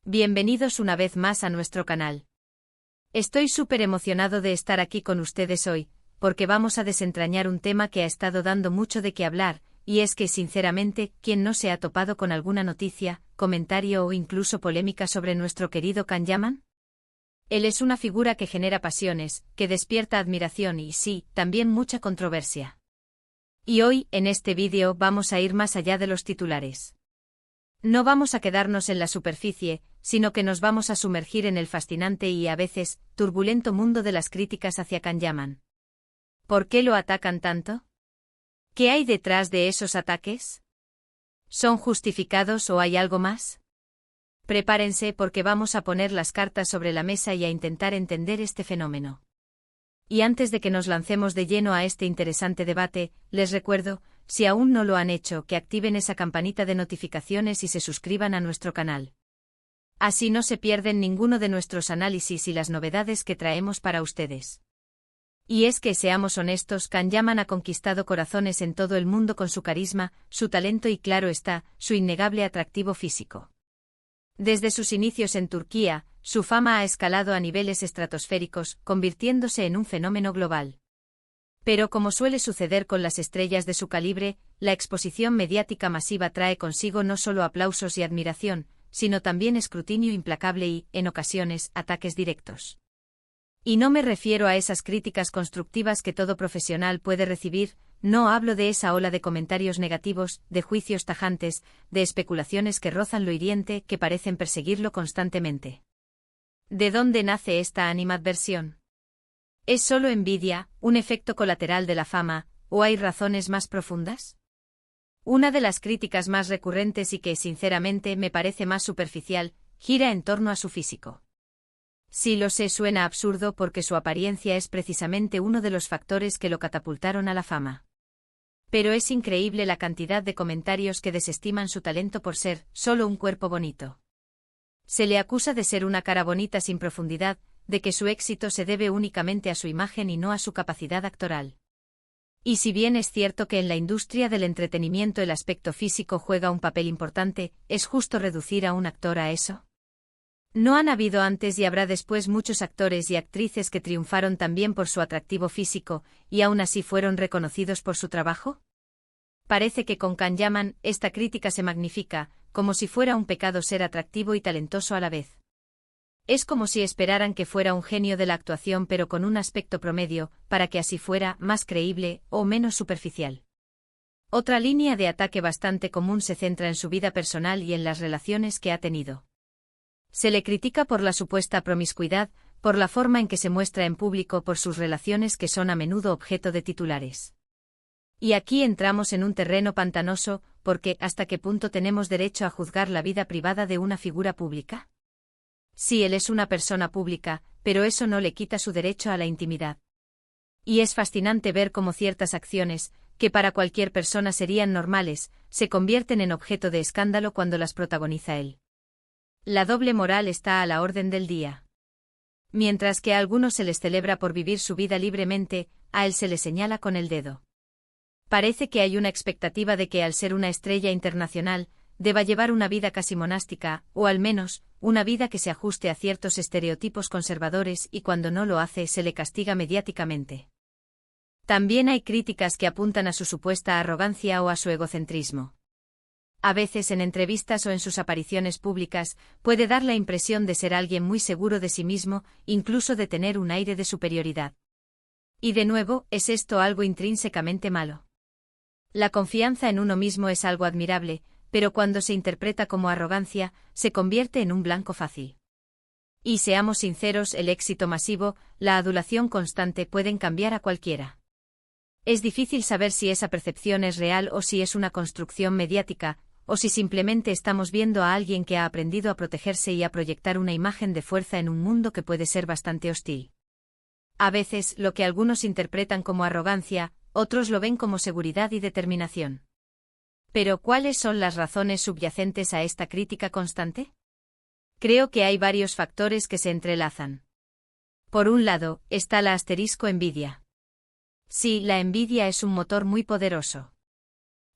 Bienvenidos una vez más a nuestro canal. Estoy súper emocionado de estar aquí con ustedes hoy, porque vamos a desentrañar un tema que ha estado dando mucho de qué hablar, y es que sinceramente, ¿quién no se ha topado con alguna noticia, comentario o incluso polémica sobre nuestro querido Can Yaman? Él es una figura que genera pasiones, que despierta admiración y sí, también mucha controversia. Y hoy, en este vídeo, vamos a ir más allá de los titulares. No vamos a quedarnos en la superficie, sino que nos vamos a sumergir en el fascinante y, a veces, turbulento mundo de las críticas hacia Can Yaman. ¿Por qué lo atacan tanto? ¿Qué hay detrás de esos ataques? ¿Son justificados o hay algo más? Prepárense porque vamos a poner las cartas sobre la mesa y a intentar entender este fenómeno. Y antes de que nos lancemos de lleno a este interesante debate, les recuerdo, si aún no lo han hecho, que activen esa campanita de notificaciones y se suscriban a nuestro canal. Así no se pierden ninguno de nuestros análisis y las novedades que traemos para ustedes. Y es que, seamos honestos, Can Yaman ha conquistado corazones en todo el mundo con su carisma, su talento y, claro está, su innegable atractivo físico. Desde sus inicios en Turquía, su fama ha escalado a niveles estratosféricos, convirtiéndose en un fenómeno global. Pero como suele suceder con las estrellas de su calibre, la exposición mediática masiva trae consigo no solo aplausos y admiración, sino también escrutinio implacable y, en ocasiones, ataques directos. Y no me refiero a esas críticas constructivas que todo profesional puede recibir, no hablo de esa ola de comentarios negativos, de juicios tajantes, de especulaciones que rozan lo hiriente, que parecen perseguirlo constantemente. ¿De dónde nace esta animadversión? ¿Es solo envidia, un efecto colateral de la fama, o hay razones más profundas? Una de las críticas más recurrentes y que, sinceramente, me parece más superficial, gira en torno a su físico. Sí, lo sé, suena absurdo porque su apariencia es precisamente uno de los factores que lo catapultaron a la fama. Pero es increíble la cantidad de comentarios que desestiman su talento por ser solo un cuerpo bonito. Se le acusa de ser una cara bonita sin profundidad, de que su éxito se debe únicamente a su imagen y no a su capacidad actoral. Y si bien es cierto que en la industria del entretenimiento el aspecto físico juega un papel importante, ¿es justo reducir a un actor a eso? ¿No han habido antes y habrá después muchos actores y actrices que triunfaron también por su atractivo físico, y aún así fueron reconocidos por su trabajo? Parece que con Can Yaman, esta crítica se magnifica, como si fuera un pecado ser atractivo y talentoso a la vez. Es como si esperaran que fuera un genio de la actuación pero con un aspecto promedio, para que así fuera más creíble o menos superficial. Otra línea de ataque bastante común se centra en su vida personal y en las relaciones que ha tenido. Se le critica por la supuesta promiscuidad, por la forma en que se muestra en público, por sus relaciones que son a menudo objeto de titulares. Y aquí entramos en un terreno pantanoso, porque ¿hasta qué punto tenemos derecho a juzgar la vida privada de una figura pública? Sí, él es una persona pública, pero eso no le quita su derecho a la intimidad. Y es fascinante ver cómo ciertas acciones, que para cualquier persona serían normales, se convierten en objeto de escándalo cuando las protagoniza él. La doble moral está a la orden del día. Mientras que a algunos se les celebra por vivir su vida libremente, a él se le señala con el dedo. Parece que hay una expectativa de que al ser una estrella internacional, deba llevar una vida casi monástica, o al menos, una vida que se ajuste a ciertos estereotipos conservadores y cuando no lo hace se le castiga mediáticamente. También hay críticas que apuntan a su supuesta arrogancia o a su egocentrismo. A veces en entrevistas o en sus apariciones públicas, puede dar la impresión de ser alguien muy seguro de sí mismo, incluso de tener un aire de superioridad. Y de nuevo, ¿es esto algo intrínsecamente malo? La confianza en uno mismo es algo admirable, pero cuando se interpreta como arrogancia, se convierte en un blanco fácil. Y seamos sinceros, el éxito masivo, la adulación constante pueden cambiar a cualquiera. Es difícil saber si esa percepción es real o si es una construcción mediática, o si simplemente estamos viendo a alguien que ha aprendido a protegerse y a proyectar una imagen de fuerza en un mundo que puede ser bastante hostil. A veces, lo que algunos interpretan como arrogancia, otros lo ven como seguridad y determinación. Pero, ¿cuáles son las razones subyacentes a esta crítica constante? Creo que hay varios factores que se entrelazan. Por un lado, está la envidia. Sí, la envidia es un motor muy poderoso.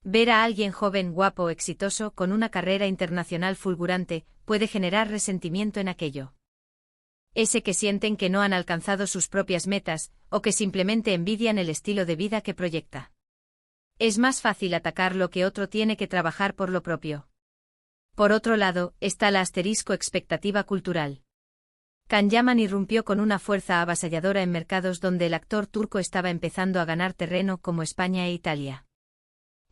Ver a alguien joven, guapo, exitoso, con una carrera internacional fulgurante, puede generar resentimiento en aquello. Ese que sienten que no han alcanzado sus propias metas, o que simplemente envidian el estilo de vida que proyecta. Es más fácil atacar lo que otro tiene que trabajar por lo propio. Por otro lado, está la asterisco expectativa cultural. Can Yaman irrumpió con una fuerza avasalladora en mercados donde el actor turco estaba empezando a ganar terreno como España e Italia.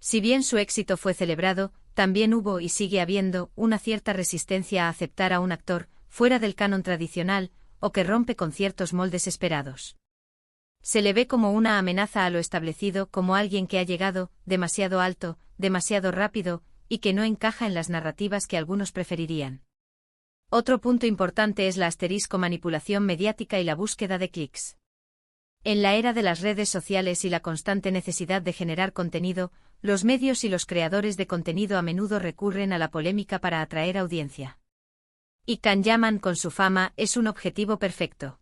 Si bien su éxito fue celebrado, también hubo y sigue habiendo una cierta resistencia a aceptar a un actor fuera del canon tradicional, o que rompe con ciertos moldes esperados. Se le ve como una amenaza a lo establecido, como alguien que ha llegado demasiado alto, demasiado rápido, y que no encaja en las narrativas que algunos preferirían. Otro punto importante es la asterisco manipulación mediática y la búsqueda de clics. En la era de las redes sociales y la constante necesidad de generar contenido, los medios y los creadores de contenido a menudo recurren a la polémica para atraer audiencia. Y Can Yaman, con su fama, es un objetivo perfecto.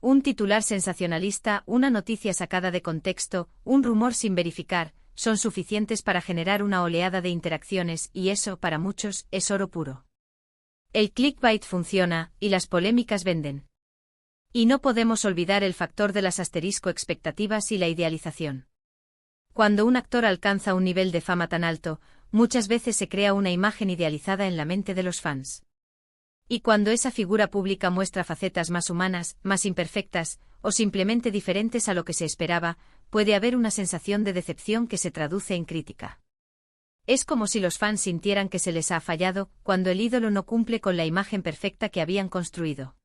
Un titular sensacionalista, una noticia sacada de contexto, un rumor sin verificar, son suficientes para generar una oleada de interacciones y eso, para muchos, es oro puro. El clickbait funciona, y las polémicas venden. Y no podemos olvidar el factor de las asterisco expectativas y la idealización. Cuando un actor alcanza un nivel de fama tan alto, muchas veces se crea una imagen idealizada en la mente de los fans. Y cuando esa figura pública muestra facetas más humanas, más imperfectas, o simplemente diferentes a lo que se esperaba, puede haber una sensación de decepción que se traduce en crítica. Es como si los fans sintieran que se les ha fallado cuando el ídolo no cumple con la imagen perfecta que habían construido.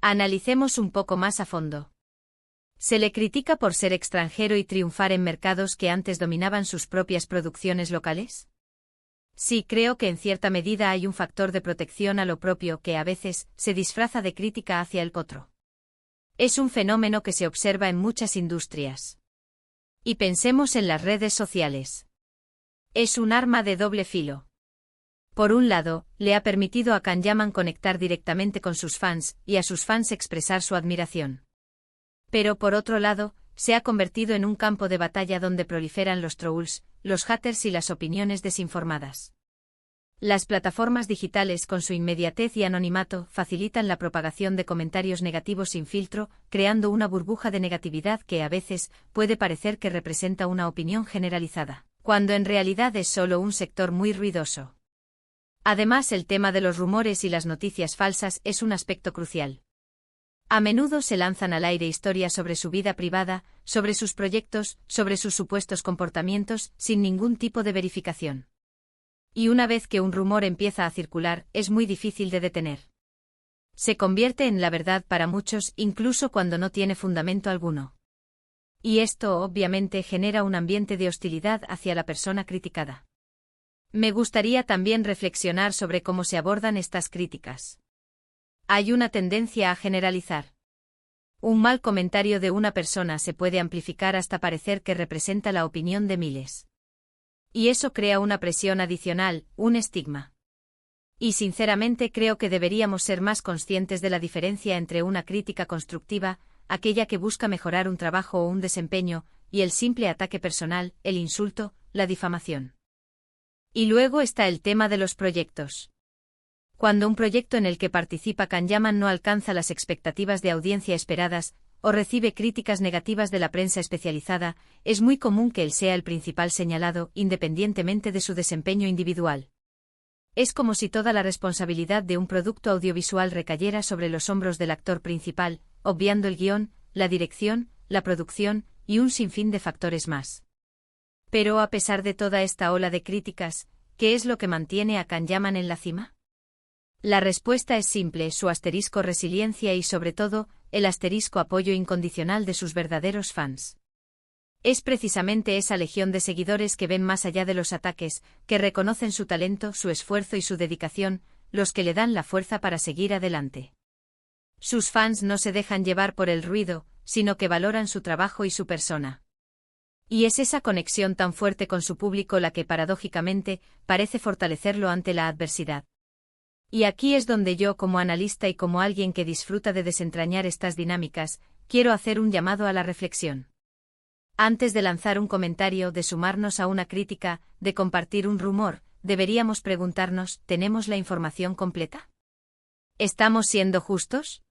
Analicemos un poco más a fondo. ¿Se le critica por ser extranjero y triunfar en mercados que antes dominaban sus propias producciones locales? Sí, creo que en cierta medida hay un factor de protección a lo propio que a veces se disfraza de crítica hacia el otro. Es un fenómeno que se observa en muchas industrias. Y pensemos en las redes sociales. Es un arma de doble filo. Por un lado, le ha permitido a Can Yaman conectar directamente con sus fans y a sus fans expresar su admiración. Pero por otro lado, se ha convertido en un campo de batalla donde proliferan los trolls, los haters y las opiniones desinformadas. Las plataformas digitales, con su inmediatez y anonimato, facilitan la propagación de comentarios negativos sin filtro, creando una burbuja de negatividad que a veces puede parecer que representa una opinión generalizada, cuando en realidad es solo un sector muy ruidoso. Además, el tema de los rumores y las noticias falsas es un aspecto crucial. A menudo se lanzan al aire historias sobre su vida privada, sobre sus proyectos, sobre sus supuestos comportamientos, sin ningún tipo de verificación. Y una vez que un rumor empieza a circular, es muy difícil de detener. Se convierte en la verdad para muchos, incluso cuando no tiene fundamento alguno. Y esto obviamente genera un ambiente de hostilidad hacia la persona criticada. Me gustaría también reflexionar sobre cómo se abordan estas críticas. Hay una tendencia a generalizar. Un mal comentario de una persona se puede amplificar hasta parecer que representa la opinión de miles. Y eso crea una presión adicional, un estigma. Y sinceramente creo que deberíamos ser más conscientes de la diferencia entre una crítica constructiva, aquella que busca mejorar un trabajo o un desempeño, y el simple ataque personal, el insulto, la difamación. Y luego está el tema de los proyectos. Cuando un proyecto en el que participa Can Yaman no alcanza las expectativas de audiencia esperadas, o recibe críticas negativas de la prensa especializada, es muy común que él sea el principal señalado, independientemente de su desempeño individual. Es como si toda la responsabilidad de un producto audiovisual recayera sobre los hombros del actor principal, obviando el guión, la dirección, la producción, y un sinfín de factores más. Pero a pesar de toda esta ola de críticas, ¿qué es lo que mantiene a Can Yaman en la cima? La respuesta es simple: su asterisco resiliencia y sobre todo, el asterisco apoyo incondicional de sus verdaderos fans. Es precisamente esa legión de seguidores que ven más allá de los ataques, que reconocen su talento, su esfuerzo y su dedicación, los que le dan la fuerza para seguir adelante. Sus fans no se dejan llevar por el ruido, sino que valoran su trabajo y su persona. Y es esa conexión tan fuerte con su público la que paradójicamente parece fortalecerlo ante la adversidad. Y aquí es donde yo, como analista y como alguien que disfruta de desentrañar estas dinámicas, quiero hacer un llamado a la reflexión. Antes de lanzar un comentario, de sumarnos a una crítica, de compartir un rumor, deberíamos preguntarnos, ¿tenemos la información completa? ¿Estamos siendo justos?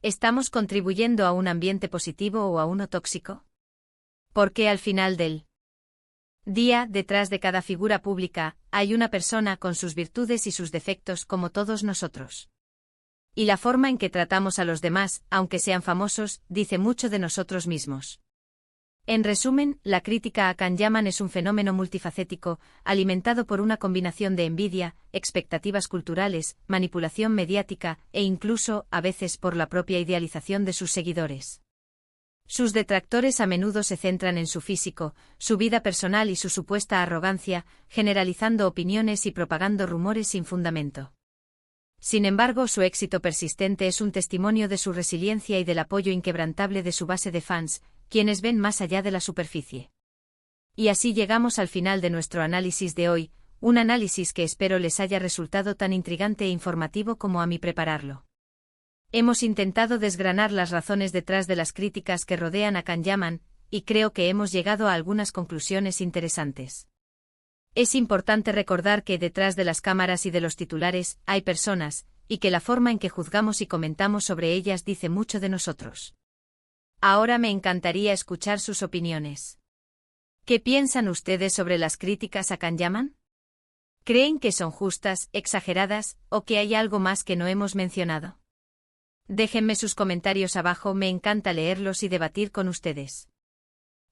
¿Estamos contribuyendo a un ambiente positivo o a uno tóxico? Porque al final del día, detrás de cada figura pública, hay una persona con sus virtudes y sus defectos como todos nosotros. Y la forma en que tratamos a los demás, aunque sean famosos, dice mucho de nosotros mismos. En resumen, la crítica a Can Yaman es un fenómeno multifacético, alimentado por una combinación de envidia, expectativas culturales, manipulación mediática, e incluso, a veces por la propia idealización de sus seguidores. Sus detractores a menudo se centran en su físico, su vida personal y su supuesta arrogancia, generalizando opiniones y propagando rumores sin fundamento. Sin embargo, su éxito persistente es un testimonio de su resiliencia y del apoyo inquebrantable de su base de fans, quienes ven más allá de la superficie. Y así llegamos al final de nuestro análisis de hoy, un análisis que espero les haya resultado tan intrigante e informativo como a mí prepararlo. Hemos intentado desgranar las razones detrás de las críticas que rodean a Can Yaman, y creo que hemos llegado a algunas conclusiones interesantes. Es importante recordar que detrás de las cámaras y de los titulares hay personas, y que la forma en que juzgamos y comentamos sobre ellas dice mucho de nosotros. Ahora me encantaría escuchar sus opiniones. ¿Qué piensan ustedes sobre las críticas a Can Yaman? ¿Creen que son justas, exageradas, o que hay algo más que no hemos mencionado? Déjenme sus comentarios abajo, me encanta leerlos y debatir con ustedes.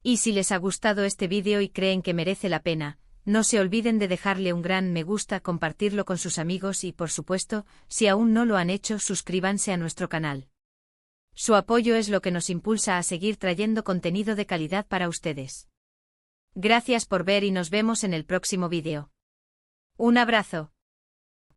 Y si les ha gustado este vídeo y creen que merece la pena, no se olviden de dejarle un gran me gusta, compartirlo con sus amigos y, por supuesto, si aún no lo han hecho, suscríbanse a nuestro canal. Su apoyo es lo que nos impulsa a seguir trayendo contenido de calidad para ustedes. Gracias por ver y nos vemos en el próximo vídeo. Un abrazo.